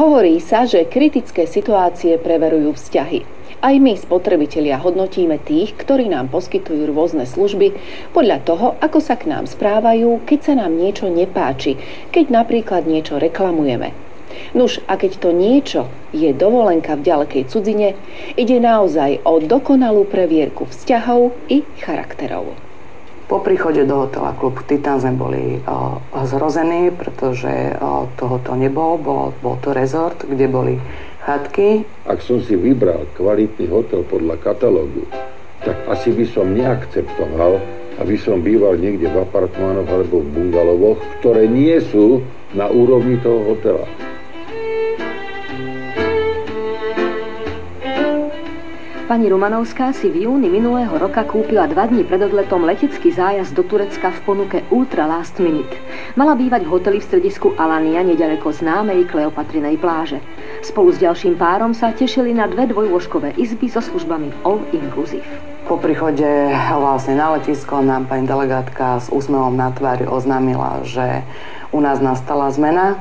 Hovorí sa, že kritické situácie preverujú vzťahy. Aj my, spotrebitelia, hodnotíme tých, ktorí nám poskytujú rôzne služby podľa toho, ako sa k nám správajú, keď sa nám niečo nepáči, keď napríklad niečo reklamujeme. Nuž, a keď to niečo je dovolenka v ďalekej cudzine, ide naozaj o dokonalú previerku vzťahov i charakterov. Po príchode do hotela Klub Titan sme boli zhrození, pretože tohoto nebol. Bol to rezort, kde boli chatky. Ak som si vybral kvalitný hotel podľa katalógu, tak asi by som neakceptoval, aby som býval niekde v apartmánoch alebo v bungalovoch, ktoré nie sú na úrovni toho hotela. Pani Romanovská si v júni minulého roka kúpila 2 dní pred odletom letecký zájazd do Turecka v ponuke Ultra Last Minute. Mala bývať v hoteli v stredisku Alania nedaleko známej Kleopatrinej pláže. Spolu s ďalším párom sa tešili na 2 dvojlôžkové izby so službami All Inclusive. Po príchode vlastne na letisko nám pani delegátka s úsmevom na tvári oznámila, že u nás nastala zmena,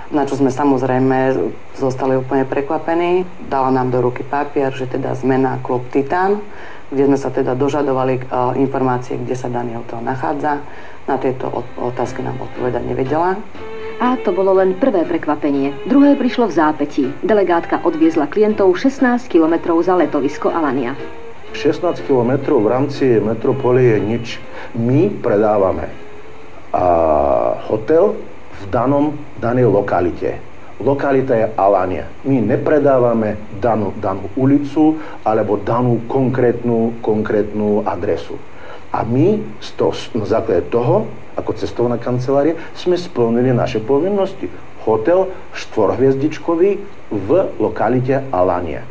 na čo sme samozrejme zostali úplne prekvapení. Dala nám do ruky papier, že teda zmena Klub Titan, kde sme sa teda dožadovali informácie, kde sa daný hotel nachádza. Na tieto otázky nám odpovedať nevedela. A to bolo len prvé prekvapenie. Druhé prišlo v zápätí. Delegátka odviezla klientov 16 kilometrov za letovisko Alania. 16 kilometrov v rámci metropolie je nič. My predávame hotel v danej lokalite. Lokalita je Alania. My nepredávame danú ulicu alebo danú konkrétnu adresu. A my na základe toho, ako cestovná kancelária, sme splnili naše povinnosti. Hotel 4-hviezdičkový v lokalite Alania.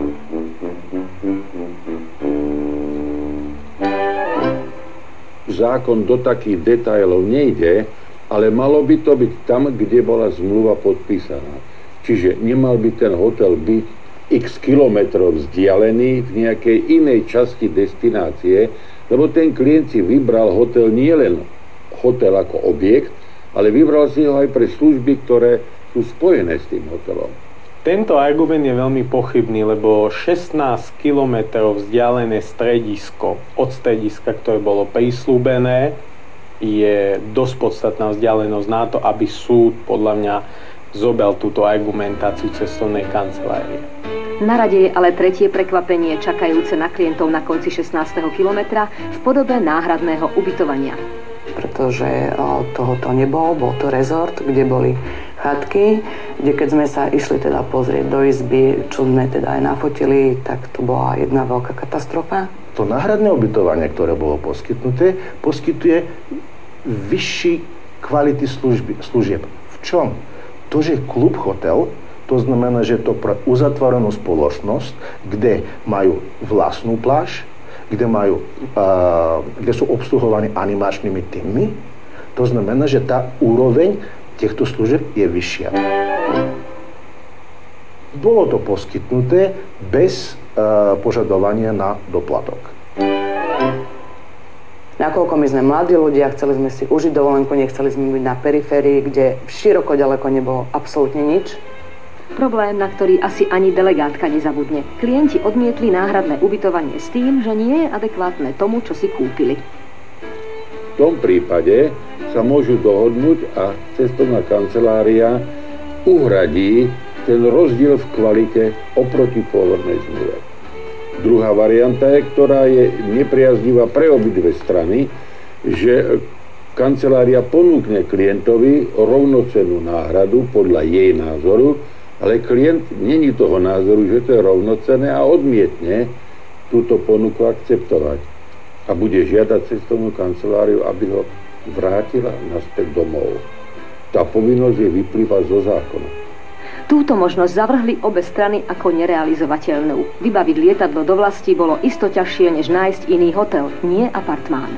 Zákon do takých detailov nejde, ale malo by to byť tam, kde bola zmluva podpísaná. Čiže nemal by ten hotel byť x kilometrov vzdialený v nejakej inej časti destinácie, lebo ten klient si vybral hotel nielen hotel ako objekt, ale vybral si ho aj pre služby, ktoré sú spojené s tým hotelom. Tento argument je veľmi pochybný, lebo 16 kilometrov vzdialené stredisko od strediska, ktoré bolo prislúbené, je dosť podstatná vzdialenosť na to, aby súd podľa mňa zobral túto argumentáciu cestovnej kancelárie. Na rade je ale tretie prekvapenie čakajúce na klientov na konci 16. kilometra v podobe náhradného ubytovania. Pretože tohoto nebol, bol to rezort, kde boli chatky, kde keď sme sa išli teda pozrieť do izby, čo sme teda aj nafotili, tak to bola jedna veľká katastrofa. To náhradné ubytovanie, ktoré bolo poskytnuté, poskytuje vyšší kvality služieb. V čom? To, že klub hotel, to znamená, že to pre uzatvorenú spoločnosť, kde majú vlastnú pláž, kde sú obsluhovaní animačnými týmmi, to znamená, že tá úroveň týchto služieb je vyššia. Bolo to poskytnuté bez požadovania na doplatok. Nakoľko my sme mladí ľudia, chceli sme si užiť dovolenku, nechceli sme byť na periférii, kde široko ďaleko nebolo absolútne nič. Problém, na ktorý asi ani delegátka nezabudne. Klienti odmietli náhradné ubytovanie s tým, že nie je adekvátne tomu, čo si kúpili. V tom prípade sa môžu dohodnúť a cestovná kancelária uhradí ten rozdiel v kvalite oproti pôvodnej zmluve. Druhá varianta je, ktorá je nepriaznivá pre obidve strany, že kancelária ponúkne klientovi rovnocennú náhradu podľa jej názoru, ale klient není toho názoru, že to je rovnocenné a odmietne túto ponuku akceptovať. A bude žiadať cestovnú kanceláriu, aby ho vrátila naspäť domov. Tá povinnosť je vyplýva zo zákona. Túto možnosť zavrhli obe strany ako nerealizovateľnú. Vybaviť lietadlo do vlasti bolo isto ťažšie, než nájsť iný hotel, nie apartmán.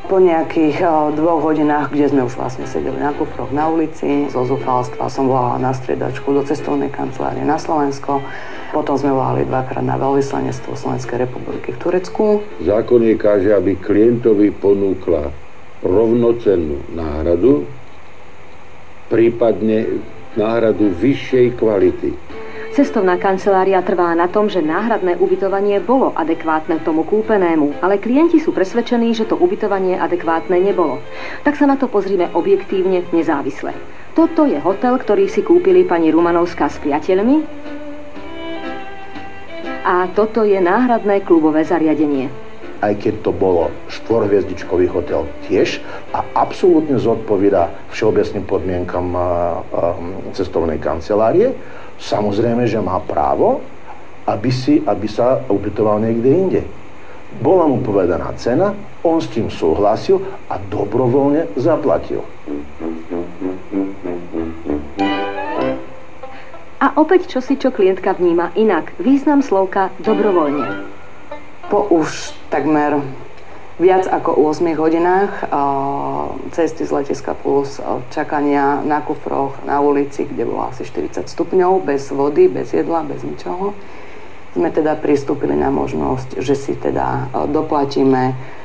Po nejakých 2 hodinách, kde sme už vlastne sedeli na kufroch na ulici, zo zúfalstva som volala na striedačku do cestovnej kancelárie na Slovensko. Potom sme volali 2-krát na veľvyslanectvo Slovenskej republiky v Turecku. Zákon je káže, aby klientovi ponúkla rovnocennú náhradu, prípadne náhradu vyššej kvality. Cestovná kancelária trvá na tom, že náhradné ubytovanie bolo adekvátne tomu kúpenému, ale klienti sú presvedčení, že to ubytovanie adekvátne nebolo. Tak sa na to pozrime objektívne, nezávisle. Toto je hotel, ktorý si kúpili pani Rumanovská s priateľmi, a toto je náhradné klubové zariadenie. Aj keď to bolo 4-hviezdičkový hotel tiež a absolútne zodpovída všeobecným podmienkam cestovnej kancelárie, samozrejme, že má právo, aby sa ubytoval niekde inde. Bola mu povedaná cena, on s tým súhlasil a dobrovoľne zaplatil. A opäť čosi, čo klientka vníma inak. Význam slovka dobrovoľne. Po už takmer viac ako 8 hodinách cesty z letiska plus čakania na kufroch na ulici, kde bolo asi 40 stupňov, bez vody, bez jedla, bez ničoho, sme teda pristúpili na možnosť, že si teda doplatíme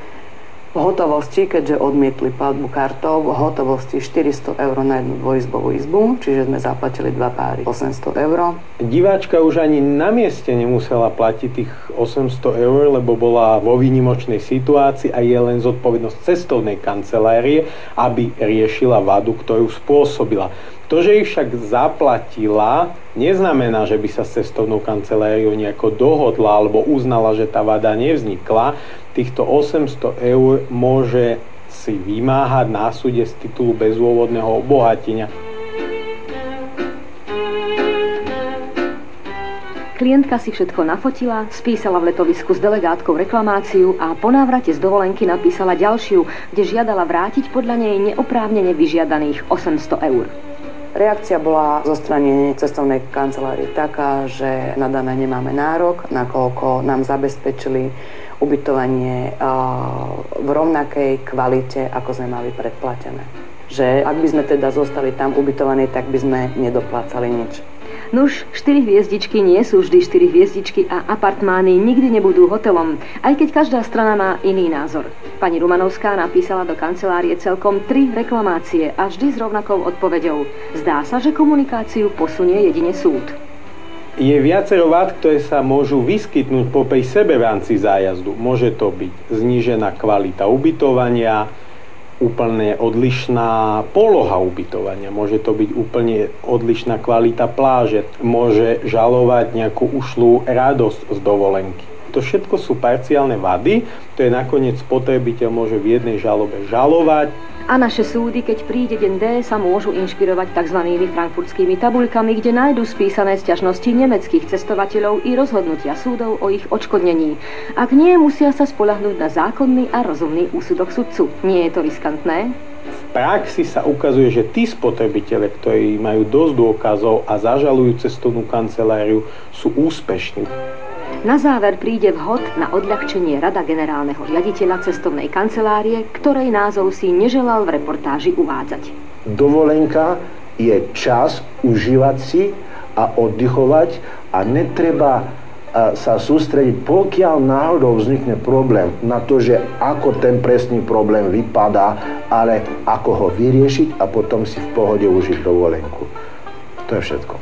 v hotovosti, keďže odmietli platbu kartou, v hotovosti 400 eur na jednu dvojizbovú izbu, čiže sme zaplatili 2 páry 800 eur. Diváčka už ani na mieste nemusela platiť tých 800 eur, lebo bola vo výnimočnej situácii a je len zodpovednosť cestovnej kancelárie, aby riešila vadu, ktorú spôsobila. To, že ich však zaplatila, neznamená, že by sa s cestovnou kanceláriou nejako dohodla alebo uznala, že tá vada nevznikla. Týchto 800 eur môže si vymáhať na súde z titulu bezdôvodného obohatenia. Klientka si všetko nafotila, spísala v letovisku s delegátkou reklamáciu a po návrate z dovolenky napísala ďalšiu, kde žiadala vrátiť podľa nej neoprávnene vyžiadaných 800 eur. Reakcia bola zo strany cestovnej kancelárie taká, že na dané nemáme nárok, nakoľko nám zabezpečili ubytovanie v rovnakej kvalite, ako sme mali predplatené. Že ak by sme teda zostali tam ubytovaní, tak by sme nedoplácali nič. Nuž, 4 hviezdičky nie sú vždy 4 hviezdičky a apartmány nikdy nebudú hotelom, aj keď každá strana má iný názor. Pani Rumanovská napísala do kancelárie celkom 3 reklamácie a vždy s rovnakou odpoveďou. Zdá sa, že komunikáciu posunie jedine súd. Je viacero vád, ktoré sa môžu vyskytnúť popri sebe v rámci zájazdu. Môže to byť znížená kvalita ubytovania, úplne odlišná poloha ubytovania, môže to byť úplne odlišná kvalita pláže, môže žalovať nejakú ušlú radosť z dovolenky. To všetko sú parciálne vady, to je nakoniec spotrebiteľ môže v jednej žalobe žalovať. A naše súdy, keď príde deň D, sa môžu inšpirovať tzv. Frankfurtskými tabuľkami, kde nájdú spísané sťažnosti nemeckých cestovateľov i rozhodnutia súdov o ich odškodnení. Ak nie, musia sa spoľahnúť na zákonný a rozumný úsudok sudcu. Nie je to riskantné? V praxi sa ukazuje, že tí spotrebitelia, ktorí majú dosť dôkazov a zažalujú cestovnú kanceláriu, sú úspešní. Na záver príde vhod na odľahčenie rada generálneho riaditeľa cestovnej kancelárie, ktorej názov si neželal v reportáži uvádzať. Dovolenka je čas užívať si a oddychovať a netreba sa sústrediť, pokiaľ náhodou vznikne problém, na to, že ako ten presný problém vypadá, ale ako ho vyriešiť a potom si v pohode užiť dovolenku. To je všetko.